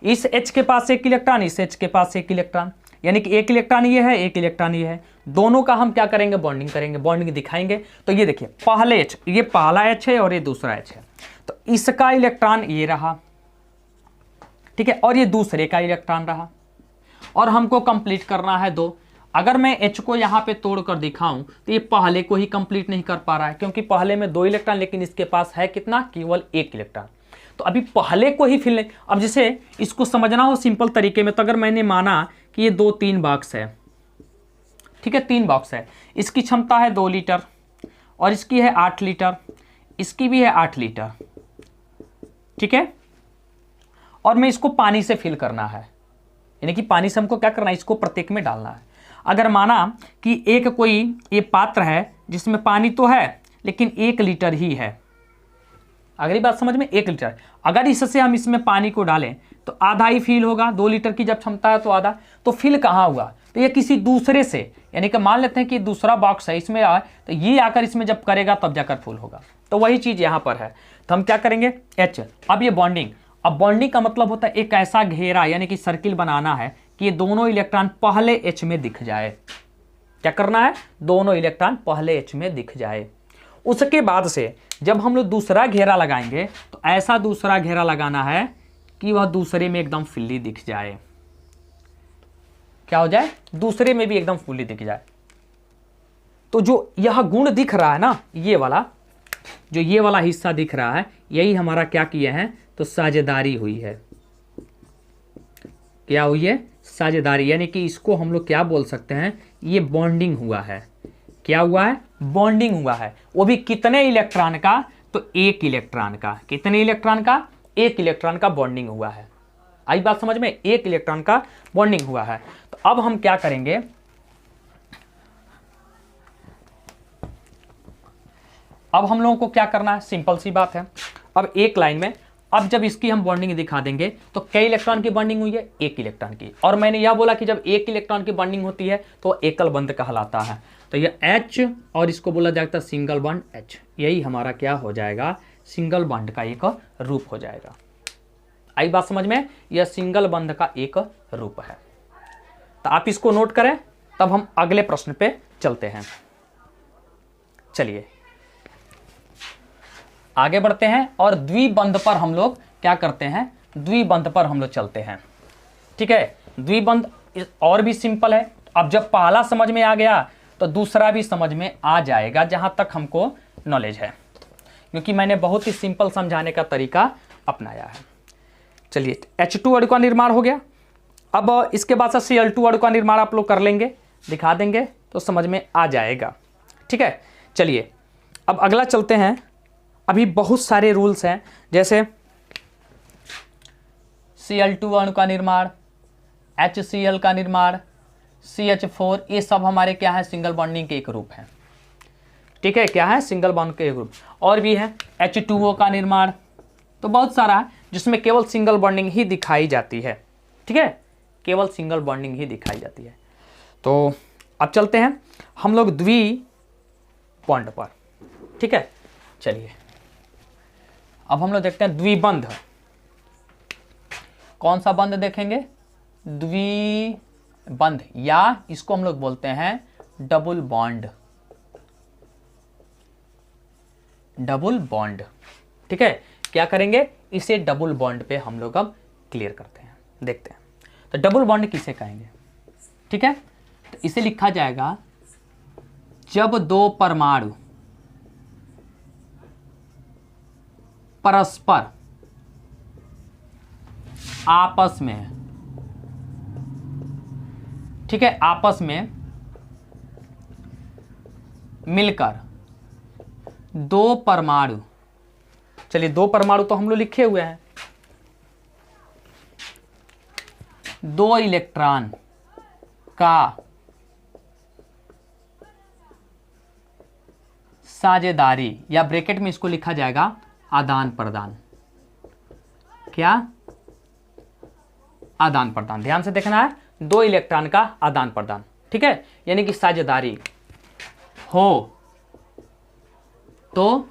इस H के पास एक इलेक्ट्रॉन, इस H के पास एक इलेक्ट्रॉन, यानी कि एक इलेक्ट्रॉन ये है, एक इलेक्ट्रॉन ये है, दोनों का हम क्या करेंगे, बॉन्डिंग करेंगे, बॉन्डिंग दिखाएंगे। तो ये देखिए पहले H, ये पहला H है और ये दूसरा H है, तो इसका इलेक्ट्रॉन ये रहा, ठीक है, और ये दूसरे का इलेक्ट्रॉन रहा, और हमको कंप्लीट करना है 2। अगर मैं H को यहाँ पे तोड़कर दिखाऊं तो ये पहले को ही कंप्लीट नहीं कर पा रहा है, क्योंकि पहले में 2 इलेक्ट्रॉन, लेकिन इसके पास है कितना, केवल 1 इलेक्ट्रॉन। तो अभी पहले को ही फिल नहीं। अब जैसे इसको समझना हो सिंपल तरीके में, तो अगर मैंने माना कि ये 2-3 बॉक्स है, ठीक है, 3 बॉक्स है, इसकी क्षमता है 2 लीटर और इसकी है 8 लीटर, इसकी भी है 8 लीटर, ठीक है, और मैं इसको पानी से फिल करना है, यानी कि पानी से हमको क्या करना है, इसको प्रत्येक में डालना है। अगर माना कि एक कोई ये पात्र है जिसमें पानी तो है लेकिन 1 लीटर ही है, अगली बात समझ में, 1 लीटर, अगर इससे हम इसमें पानी को डालें तो आधा ही फिल होगा, 2 लीटर की जब क्षमता है तो आधा, तो फिल कहाँ हुआ, तो ये किसी दूसरे से, यानी कि मान लेते हैं कि दूसरा बॉक्स है, इसमें आए तो ये आकर इसमें जब करेगा तब जाकर फुल होगा। तो वही चीज़ यहाँ पर है, तो हम क्या करेंगे, H। अब ये बॉन्डिंग, अब बॉन्डिंग का मतलब होता है एक ऐसा घेरा यानी कि सर्किल बनाना है कि ये दोनों इलेक्ट्रॉन पहले H में दिख जाए। क्या करना है, दोनों इलेक्ट्रॉन पहले H में दिख जाए। उसके बाद से जब हम लोग दूसरा घेरा लगाएंगे तो ऐसा दूसरा घेरा लगाना है कि वह दूसरे में एकदम फुल्ली दिख जाए। क्या हो जाए, दूसरे में भी एकदम फुल्ली दिख जाए। तो जो यह गुण दिख रहा है ना, ये वाला, जो ये वाला हिस्सा दिख रहा है, यही हमारा क्या किए हैं, तो साझेदारी हुई है। क्या हुई है, साझेदारी, यानी कि इसको हम लोग क्या बोल सकते हैं, ये बॉन्डिंग हुआ है। क्या हुआ है, बॉन्डिंग हुआ है, वो भी कितने इलेक्ट्रॉन का, तो 1 इलेक्ट्रॉन का। कितने इलेक्ट्रॉन का, 1 इलेक्ट्रॉन का बॉन्डिंग हुआ है। आई बात समझ में, 1 इलेक्ट्रॉन का बॉन्डिंग हुआ है। तो अब हम क्या करेंगे, अब हम लोगों को क्या करना है, सिंपल सी बात है। अब एक लाइन में, अब जब इसकी हम बॉन्डिंग दिखा देंगे तो कई इलेक्ट्रॉन की बॉन्डिंग हुई है, 1 इलेक्ट्रॉन की, और मैंने यह बोला कि जब 1 इलेक्ट्रॉन की बॉन्डिंग होती है तो एकल बंध कहलाता है। तो ये H और इसको बोला जाता है सिंगल बॉन्ड H, यही हमारा क्या हो जाएगा, सिंगल बॉन्ड का एक रूप हो जाएगा। आई बात समझ में, यह सिंगल बंध का एक रूप है। तो आप इसको नोट करें, तब हम अगले प्रश्न पे चलते हैं। चलिए आगे बढ़ते हैं और द्विबंध पर हम लोग क्या करते हैं, द्विबंध पर हम लोग चलते हैं। ठीक है, द्विबंध और भी सिंपल है। अब जब पहला समझ में आ गया तो दूसरा भी समझ में आ जाएगा, जहां तक हमको नॉलेज है, क्योंकि मैंने बहुत ही सिंपल समझाने का तरीका अपनाया है। चलिए, H2 अणु का निर्माण हो गया। अब इसके बाद से Cl2 अणु का निर्माण आप लोग कर लेंगे, दिखा देंगे तो समझ में आ जाएगा। ठीक है, चलिए अब अगला चलते हैं। अभी बहुत सारे रूल्स हैं, जैसे Cl2 अणु का निर्माण, HCl का निर्माण, CH4, ये सब हमारे क्या है, सिंगल बॉन्डिंग के एक रूप है। ठीक है, क्या है, सिंगल बॉन्ड के एक रूप। और भी है H2O का निर्माण, तो बहुत सारा है जिसमें केवल सिंगल बॉन्डिंग ही दिखाई जाती है। ठीक है, केवल सिंगल बॉन्डिंग ही दिखाई जाती है। तो अब चलते हैं हम लोग द्वि बॉन्ड पर। ठीक है, चलिए अब हम लोग देखते हैं द्विबंध। कौन सा बंध देखेंगे, द्विबंध, या इसको हम लोग बोलते हैं डबल बॉन्ड। डबल बॉन्ड, ठीक है, क्या करेंगे, इसे डबल बॉन्ड पे हम लोग अब क्लियर करते हैं, देखते हैं। तो डबल बॉन्ड किसे कहेंगे, ठीक है, तो इसे लिखा जाएगा जब दो परमाणु परस्पर आपस में, ठीक है, आपस में मिलकर दो परमाणु, चलिए दो परमाणु तो हम लोग लिखे हुए हैं, दो इलेक्ट्रॉन का साझेदारी, या ब्रैकेट में इसको लिखा जाएगा आदान प्रदान। क्या? आदान प्रदान। ध्यान से देखना है, दो इलेक्ट्रॉन का आदान प्रदान, ठीक है, यानी कि साझेदारी हो तो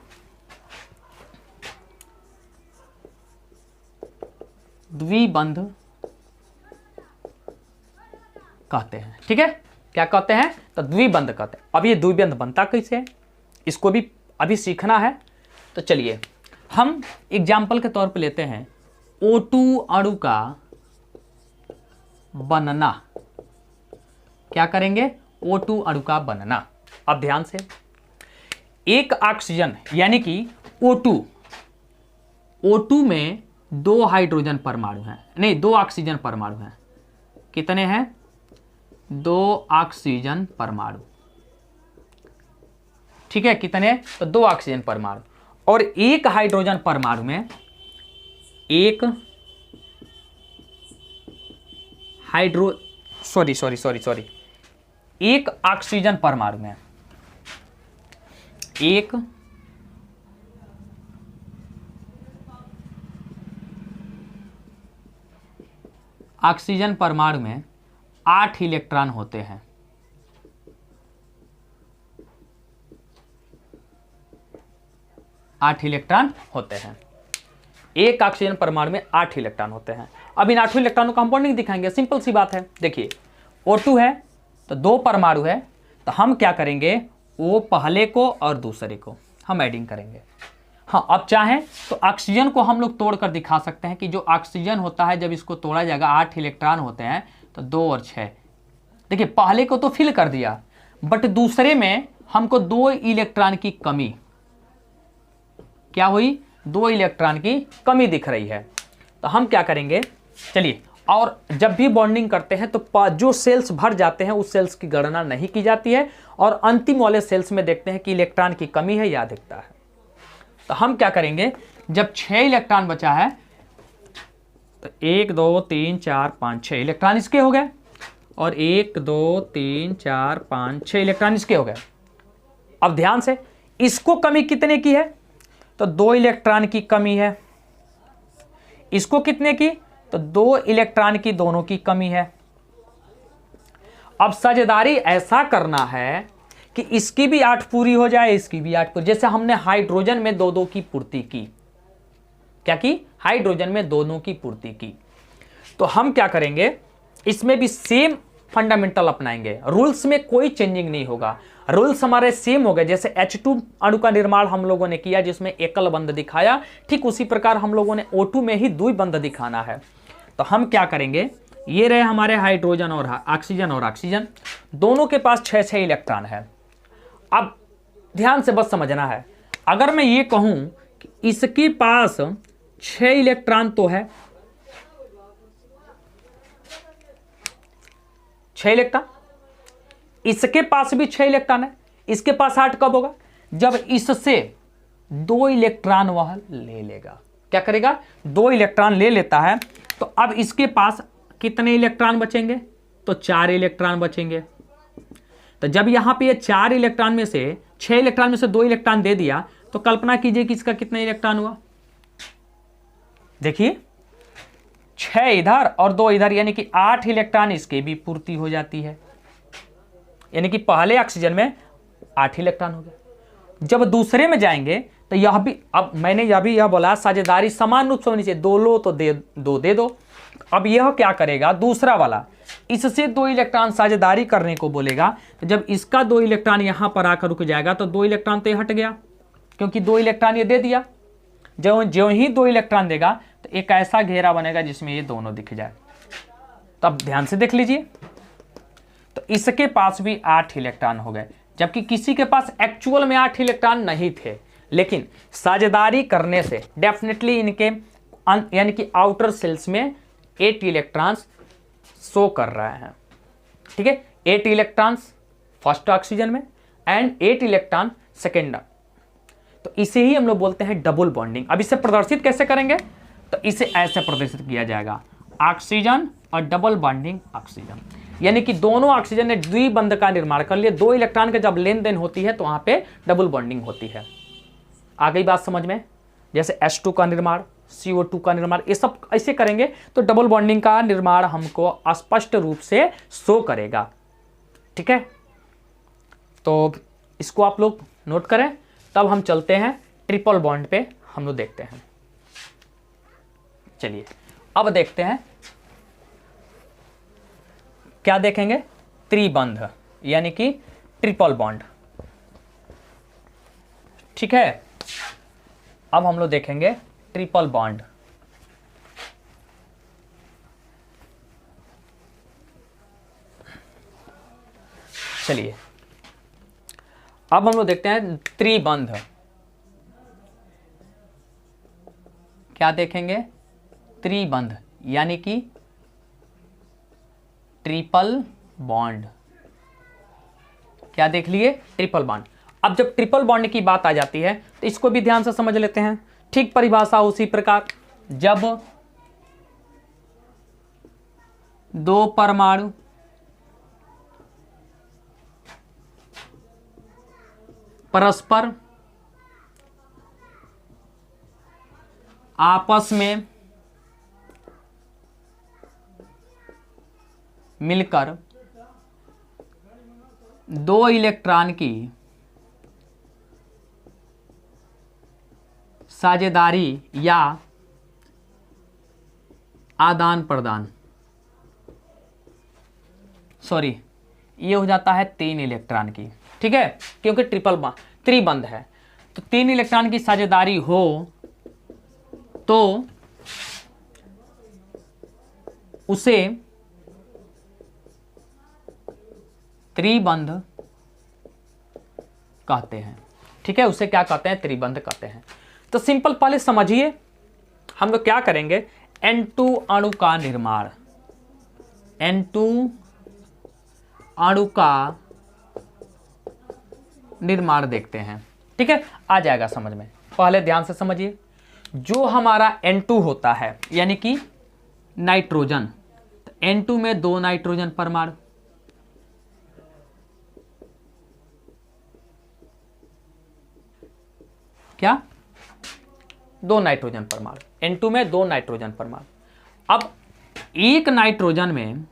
द्विबंध कहते हैं। ठीक है, क्या कहते हैं? तो द्विबंध कहते हैं। अब ये द्विबंध बनता कैसे है, इसको भी अभी सीखना है। तो चलिए हम एग्जाम्पल के तौर पे लेते हैं O2 अणु का बनना। क्या करेंगे? O2 अणु का बनना। अब ध्यान से, एक ऑक्सीजन यानी कि O2 में दो हाइड्रोजन परमाणु हैं, नहीं दो ऑक्सीजन परमाणु हैं। कितने हैं? दो ऑक्सीजन परमाणु। ठीक है, कितने? तो दो ऑक्सीजन परमाणु। और एक हाइड्रोजन परमाणु में, एक एक ऑक्सीजन परमाणु में, एक ऑक्सीजन परमाणु में 8 इलेक्ट्रॉन होते हैं। एक ऑक्सीजन परमाणु में 8 इलेक्ट्रॉन होते हैं। अब इन 8 इलेक्ट्रॉनों का हम बॉन्डिंग दिखाएंगे। सिंपल सी बात है। देखिए O2 है तो दो परमाणु है, तो हम क्या करेंगे? वो पहले को और दूसरे को हम एडिंग करेंगे। हाँ, अब चाहें तो ऑक्सीजन को हम लोग तोड़ कर दिखा सकते हैं कि जो ऑक्सीजन होता है जब इसको तोड़ा जाएगा 8 इलेक्ट्रॉन होते हैं, तो 2 और 6। देखिए पहले को तो फिल कर दिया, बट दूसरे में हमको 2 इलेक्ट्रॉन की कमी, क्या हुई? 2 इलेक्ट्रॉन की कमी दिख रही है। तो हम क्या करेंगे? चलिए, और जब भी बॉन्डिंग करते हैं तो जो सेल्स भर जाते हैं उस सेल्स की गणना नहीं की जाती है, और अंतिम वाले सेल्स में देखते हैं कि इलेक्ट्रॉन की कमी है या अधिकता है। तो हम क्या करेंगे? जब 6 इलेक्ट्रॉन बचा है तो 1 2 3 4 5 6 इलेक्ट्रॉन इसके हो गए, और 1 2 3 4 5 6 इलेक्ट्रॉन इसके हो गए। अब ध्यान से, इसको कमी कितने की है? तो 2 इलेक्ट्रॉन की कमी है। इसको कितने की? तो 2 इलेक्ट्रॉन की दोनों की कमी है। अब साझेदारी ऐसा करना है कि इसकी भी 8 पूरी हो जाए, इसकी भी 8 पूरी। जैसे हमने हाइड्रोजन में 2-2 की पूर्ति की। क्या की? हाइड्रोजन में दोनों की पूर्ति की। तो हम क्या करेंगे? इसमें भी सेम फंडामेंटल अपनाएंगे। रूल्स में कोई चेंजिंग नहीं होगा, रूल्स हमारे सेम हो गए। जैसे H2 अणु का निर्माण हम लोगों ने किया जिसमें एकल बंध दिखाया, ठीक उसी प्रकार हम लोगों ने O2 में ही द्विबंध दिखाना है। तो हम क्या करेंगे? ये रहे हमारे हाइड्रोजन और ऑक्सीजन, दोनों के पास 6-6 इलेक्ट्रॉन है। अब ध्यान से बस समझना है, अगर मैं ये कहूं कि इसके पास 6 इलेक्ट्रॉन तो है, 6 इलेक्ट्रॉन, इसके पास भी 6 इलेक्ट्रॉन है, इसके पास 8 कब होगा? जब इससे 2 इलेक्ट्रॉन वह ले लेगा। क्या करेगा? 2 इलेक्ट्रॉन ले लेता है। तो अब इसके पास कितने इलेक्ट्रॉन बचेंगे? तो 4 इलेक्ट्रॉन बचेंगे। तो जब यहां पे ये 4 इलेक्ट्रॉन में से 6 इलेक्ट्रॉन में से 2 इलेक्ट्रॉन दे दिया, तो कल्पना कीजिए कि इसका कितना इलेक्ट्रॉन हुआ। देखिए 6 इधर और 2 इधर, यानी कि 8 इलेक्ट्रॉन इसकी भी पूर्ति हो जाती है। यानी कि पहले ऑक्सीजन में 8 इलेक्ट्रॉन हो गया। जब दूसरे में जाएंगे तो यह भी, अब मैंने यह बोला साझेदारी समान रूप से होनी चाहिए, 2 लो तो दे दो। अब यह क्या करेगा? दूसरा वाला इससे 2 इलेक्ट्रॉन साझेदारी करने को बोलेगा। तो जब इसका 2 इलेक्ट्रॉन यहां पर आकर रुक जाएगा तो 2 इलेक्ट्रॉन तो ये हट गया, क्योंकि 2 इलेक्ट्रॉन ये दे दिया। जो ही 2 इलेक्ट्रॉन देगा तो एक ऐसा घेरा बनेगा जिसमें ये दोनों दिख जाए। तब ध्यान से देख लीजिए, तो इसके पास भी 8 इलेक्ट्रॉन हो गए, जबकि किसी के पास एक्चुअल में 8 इलेक्ट्रॉन नहीं थे, लेकिन साझेदारी करने से डेफिनेटली इनके यानी कि आउटर सेल्स में 8 इलेक्ट्रॉन्स शो कर रहे हैं। ठीक है, 8 इलेक्ट्रॉन्स फर्स्ट ऑक्सीजन में, एंड 8 इलेक्ट्रॉन सेकेंड। तो इसे ही हम लोग बोलते हैं डबल बॉन्डिंग। अब इसे प्रदर्शित कैसे करेंगे, तो इसे ऐसे प्रदर्शित किया जाएगा, ऑक्सीजन और डबल बॉन्डिंग ऑक्सीजन, यानी कि दोनों ऑक्सीजन ने द्विबंध का निर्माण कर लिया। 2 इलेक्ट्रॉन का जब लेन देन होती है तो वहां पे डबल बॉन्डिंग होती है। आ गई बात समझ में? जैसे H2 का निर्माण, CO2 का निर्माण, ये सब ऐसे करेंगे तो डबल बॉन्डिंग का निर्माण हमको स्पष्ट रूप से शो करेगा। ठीक है, तो इसको आप लोग नोट करें। तब हम चलते हैं ट्रिपल बॉन्ड पे, हम लोग देखते हैं। चलिए अब देखते हैं क्या देखेंगे, त्रिबंध यानी कि ट्रिपल बॉन्ड। ठीक है, अब हम लोग देखेंगे ट्रिपल बॉन्ड। चलिए अब हम लोग देखते हैं त्रिबंध। क्या देखेंगे, त्रिबंध यानी कि ट्रिपल बॉन्ड। क्या देख लिए, ट्रिपल बॉन्ड। अब जब ट्रिपल बॉन्ड की बात आ जाती है तो इसको भी ध्यान से समझ लेते हैं। ठीक परिभाषा उसी प्रकार, जब 2 परमाणु परस्पर आपस में मिलकर 2 इलेक्ट्रॉन की साझेदारी या आदान प्रदान, सॉरी ये हो जाता है 3 इलेक्ट्रॉन की। ठीक है, क्योंकि त्रिबंध है तो 3 इलेक्ट्रॉन की साझेदारी हो तो उसे त्रिबंध कहते हैं। ठीक है, उसे क्या कहते हैं, त्रिबंध कहते हैं। तो सिंपल पहले समझिए, हम लोग क्या करेंगे, N2 अणु का निर्माण, N2 अणु का निर्माण देखते हैं। ठीक है, आ जाएगा समझ में। पहले ध्यान से समझिए, जो हमारा N2 होता है यानी कि नाइट्रोजन, तो N2 में 2 नाइट्रोजन परमाणु, क्या 2 नाइट्रोजन परमाणु, N2 में 2 नाइट्रोजन परमाणु। अब एक नाइट्रोजन में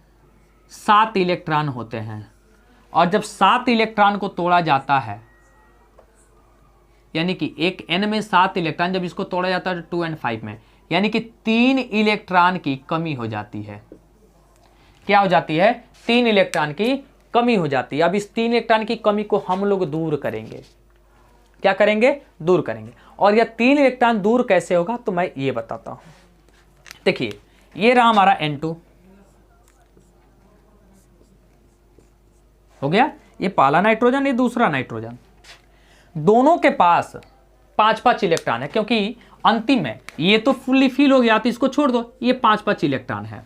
7 इलेक्ट्रॉन होते हैं और जब 7 इलेक्ट्रॉन को तोड़ा जाता है, यानी कि एक N में 7 इलेक्ट्रॉन, जब इसको तोड़ा जाता है 2 और 5 में, यानी कि 3 इलेक्ट्रॉन की कमी हो जाती है। क्या हो जाती है, 3 इलेक्ट्रॉन की कमी हो जाती है। अब इस 3 इलेक्ट्रॉन की कमी को हम लोग दूर करेंगे। क्या करेंगे, दूर करेंगे। और यह 3 इलेक्ट्रॉन दूर कैसे होगा, तो मैं ये बताता हूं। देखिए ये रहा हमारा N2 हो गया, ये पहला नाइट्रोजन, ये दूसरा नाइट्रोजन, दोनों के पास 5-5 इलेक्ट्रॉन है, क्योंकि अंतिम में ये तो फुल्ली फिल हो गया, तो इसको छोड़ दो, ये 5-5 इलेक्ट्रॉन है।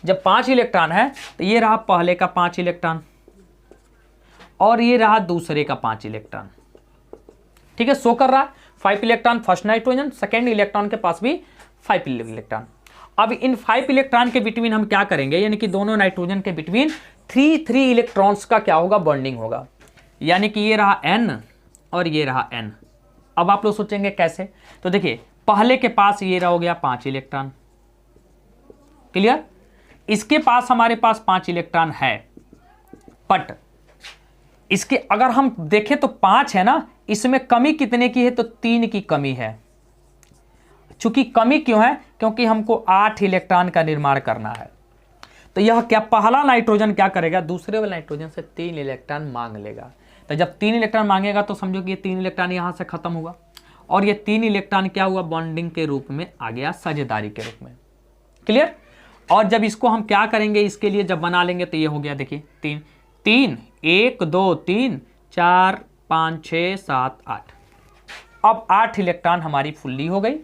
जब 5 इलेक्ट्रॉन है तो ये रहा पहले का 5 इलेक्ट्रॉन और ये रहा दूसरे का 5 इलेक्ट्रॉन। ठीक है, शो कर रहा है 5 electron first nitrogen, second electron के पास भी 5 इलेक्ट्रॉन। अब इन 5 इलेक्ट्रॉन के बिटवीन हम क्या करेंगे, यानी कि दोनों नाइट्रोजन के बिटवीन 3 इलेक्ट्रॉन्स का क्या होगा, बॉन्डिंग होगा। यानी कि ये रहा N और ये रहा N। अब आप लोग सोचेंगे कैसे, तो देखिए पहले के पास ये रह गया 5 इलेक्ट्रॉन, क्लियर। इसके पास हमारे पास 5 इलेक्ट्रॉन है, बट इसके अगर हम देखें तो 5 है ना, इसमें कमी कितने की है, तो 3 की कमी है। चूंकि कमी क्यों है, क्योंकि हमको 8 इलेक्ट्रॉन का निर्माण करना है। तो यह क्या, पहला नाइट्रोजन क्या करेगा, दूसरे वाले नाइट्रोजन से 3 इलेक्ट्रॉन मांग लेगा। तो जब 3 इलेक्ट्रॉन मांगेगा तो समझो कि ये 3 इलेक्ट्रॉन यहां से खत्म होगा और ये 3 इलेक्ट्रॉन क्या हुआ, बॉन्डिंग के रूप में आ गया, साझेदारी के रूप में, क्लियर। और जब इसको हम क्या करेंगे, इसके लिए जब बना लेंगे तो ये हो गया, देखिए 3 1 2 3 4 5 6 7 8। अब 8 इलेक्ट्रॉन हमारी फुल्ली हो गई।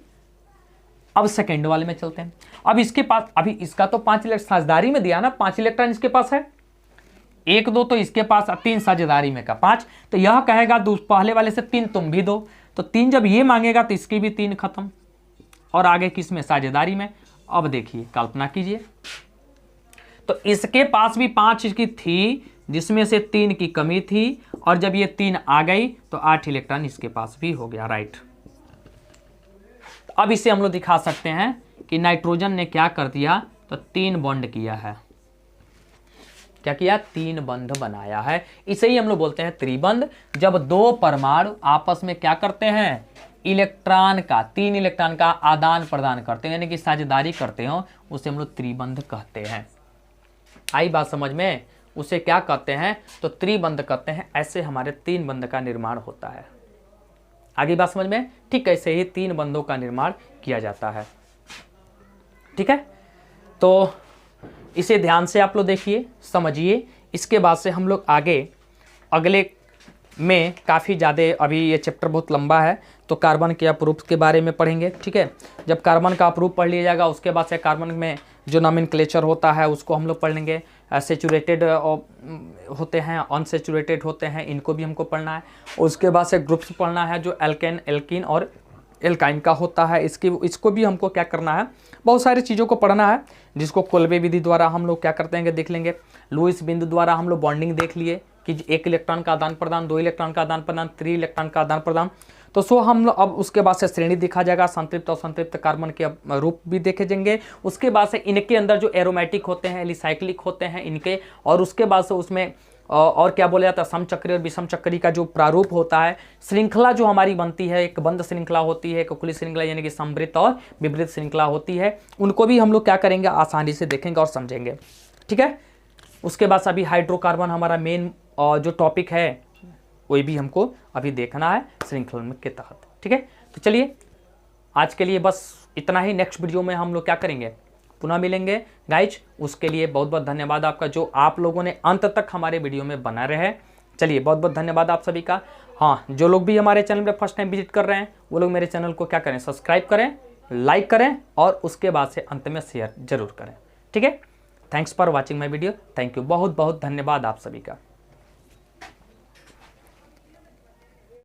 अब सेकेंड वाले में चलते हैं। अब इसके पास, अभी इसका तो 5 इलेक्ट्रॉन साझेदारी में दिया ना, 5 इलेक्ट्रॉन इसके पास है, 1 2 तो इसके पास, 3 साझेदारी में का 5, तो यह कहेगा पहले वाले से 3 तुम भी दो, तो 3 जब ये मांगेगा तो इसकी भी 3 खत्म, और आगे किस में, साझेदारी में। अब देखिए कल्पना कीजिए, तो इसके पास भी 5 की थी जिसमें से 3 की कमी थी, और जब ये 3 आ गई तो 8 इलेक्ट्रॉन इसके पास भी हो गया, राइट। अब इसे हम लोग दिखा सकते हैं कि नाइट्रोजन ने क्या कर दिया, तो 3 बॉन्ड किया है। क्या किया, 3 बंध बनाया है। इसे ही हम लोग बोलते हैं त्रिबंध। जब 2 परमाणु आपस में क्या करते हैं, इलेक्ट्रॉन का, 3 इलेक्ट्रॉन का आदान प्रदान करते हैं, यानी कि साझेदारी करते हो, उसे हम लोग त्रिबंध कहते हैं। आई बात समझ में, उसे क्या कहते हैं, तो त्रिबंध कहते हैं। ऐसे हमारे 3 बंध का निर्माण होता है। आगे बात समझ में, ठीक ऐसे ही 3 बंधों का निर्माण किया जाता है, ठीक है। तो इसे ध्यान से आप लोग देखिए, समझिए। इसके बाद से हम लोग आगे अगले में काफ़ी ज़्यादा, अभी ये चैप्टर बहुत लंबा है, तो कार्बन के अप्रूफ के बारे में पढ़ेंगे, ठीक है। जब कार्बन का अप्रूफ पढ़ लिया जाएगा, उसके बाद से कार्बन में जो नॉमेनक्लेचर होता है उसको हम लोग पढ़ लेंगे। सेचुरेटेड होते हैं, अनसेचुरेटेड होते हैं, इनको भी हमको पढ़ना है। उसके बाद से ग्रुप्स पढ़ना है, जो एल्केन, एल्कीन और एल्काइन का होता है। इसको भी हमको क्या करना है, बहुत सारी चीज़ों को पढ़ना है, जिसको कोल्बे विधि द्वारा हम लोग क्या करते हैं, देख लेंगे। लुईस बिंदु द्वारा हम लोग बॉन्डिंग देख लिए कि 1 इलेक्ट्रॉन का आदान प्रदान, 2 इलेक्ट्रॉन का आदान प्रदान, 3 इलेक्ट्रॉन का आदान प्रदान। तो सो हम लोग अब उसके बाद से श्रेणी दिखा जाएगा, संतृप्त और संतृप्त कार्बन के रूप भी देखे जाएंगे। उसके बाद से इनके अंदर जो एरोमेटिक होते हैं, एलिसाइक्लिक होते हैं इनके, और उसके बाद से उसमें और क्या बोला जाता है, समचक्री और विषम चक्री का जो प्रारूप होता है, श्रृंखला जो हमारी बनती है, एक बंद श्रृंखला होती है, एक खुली श्रृंखला यानी कि समृत और विपरीत श्रृंखला होती है, उनको भी हम लोग क्या करेंगे, आसानी से देखेंगे और समझेंगे, ठीक है। उसके बाद अभी हाइड्रोकार्बन हमारा मेन जो टॉपिक है, वही भी हमको अभी देखना है श्रृंखला के तहत, ठीक है। तो चलिए आज के लिए बस इतना ही। नेक्स्ट वीडियो में हम लोग क्या करेंगे, पुनः मिलेंगे गाइज। उसके लिए बहुत बहुत धन्यवाद आपका, जो आप लोगों ने अंत तक हमारे वीडियो में बना रहे। चलिए बहुत बहुत धन्यवाद आप सभी का। हाँ, जो लोग भी हमारे चैनल पर फर्स्ट टाइम विजिट कर रहे हैं, वो लोग मेरे चैनल को क्या करें, सब्सक्राइब करें, लाइक करें, और उसके बाद से अंत में शेयर जरूर करें, ठीक है। Thanks for watching my video. Thank you, बहुत बहुत धन्यवाद आप सभी का।